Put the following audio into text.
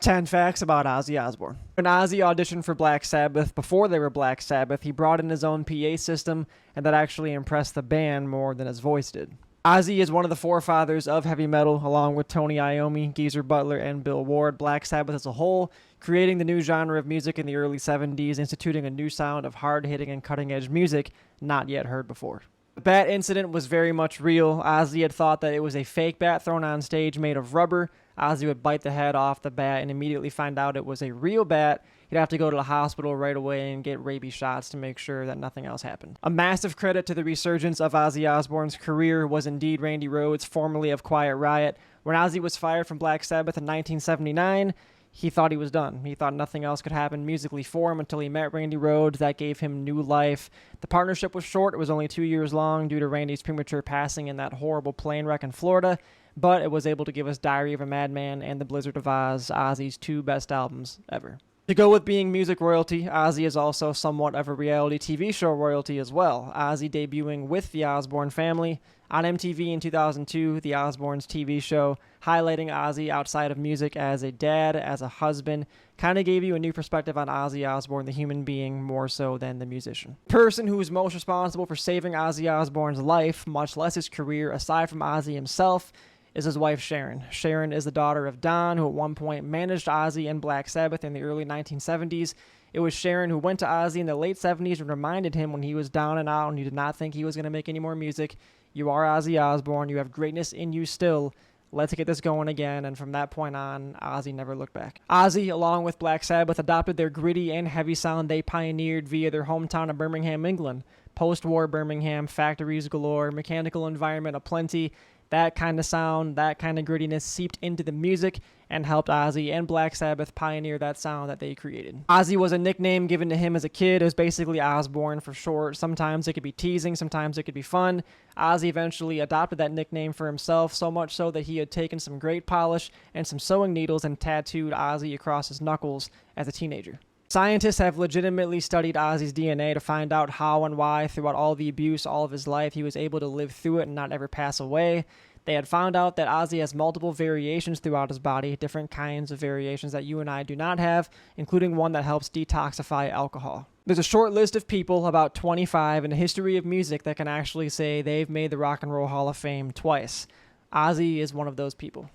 10 facts about Ozzy Osbourne. When Ozzy auditioned for Black Sabbath, before they were Black Sabbath, he brought in his own PA system, and that actually impressed the band more than his voice did. Ozzy is one of the forefathers of heavy metal, along with Tony Iommi, Geezer Butler, and Bill Ward. Black Sabbath as a whole, creating the new genre of music in the early 70s, instituting a new sound of hard-hitting and cutting-edge music not yet heard before. The bat incident was very much real. Ozzy had thought that it was a fake bat thrown on stage made of rubber. Ozzy would bite the head off the bat and immediately find out it was a real bat. He'd have to go to the hospital right away and get rabies shots to make sure that nothing else happened. A massive credit to the resurgence of Ozzy Osbourne's career was indeed Randy Rhoads, formerly of Quiet Riot. When Ozzy was fired from Black Sabbath in 1979, he thought he was done. He thought nothing else could happen musically for him until he met Randy Rhoads. That gave him new life. The partnership was short. It was only 2 years long due to Randy's premature passing in that horrible plane wreck in Florida, but it was able to give us Diary of a Madman and The Blizzard of Oz, Ozzy's two best albums ever. To go with being music royalty, Ozzy is also somewhat of a reality TV show royalty as well. Ozzy debuting with the Osbourne family on MTV in 2002, The Osbournes TV show, highlighting Ozzy outside of music as a dad, as a husband, kind of gave you a new perspective on Ozzy Osbourne, the human being, more so than the musician. The person who is most responsible for saving Ozzy Osbourne's life, much less his career, aside from Ozzy himself, is his wife Sharon. Sharon is the daughter of Don, who at one point managed Ozzy and Black Sabbath in the early 1970s. It was Sharon who went to Ozzy in the late 70s and reminded him when he was down and out and he did not think he was going to make any more music, "You are Ozzy Osbourne, you have greatness in you still. Let's get this going again," and from that point on, Ozzy never looked back. Ozzy, along with Black Sabbath, adopted their gritty and heavy sound they pioneered via their hometown of Birmingham, England. Post-war Birmingham, factories galore, mechanical environment aplenty. That kind of sound, that kind of grittiness seeped into the music and helped Ozzy and Black Sabbath pioneer that sound that they created. Ozzy was a nickname given to him as a kid. It was basically Osbourne for short. Sometimes it could be teasing, sometimes it could be fun. Ozzy eventually adopted that nickname for himself, so much so that he had taken some great polish and some sewing needles and tattooed Ozzy across his knuckles as a teenager. Scientists have legitimately studied Ozzy's DNA to find out how and why, throughout all the abuse, all of his life, he was able to live through it and not ever pass away. They had found out that Ozzy has multiple variations throughout his body, different kinds of variations that you and I do not have, including one that helps detoxify alcohol. There's a short list of people, about 25, in the history of music that can actually say they've made the Rock and Roll Hall of Fame twice. Ozzy is one of those people.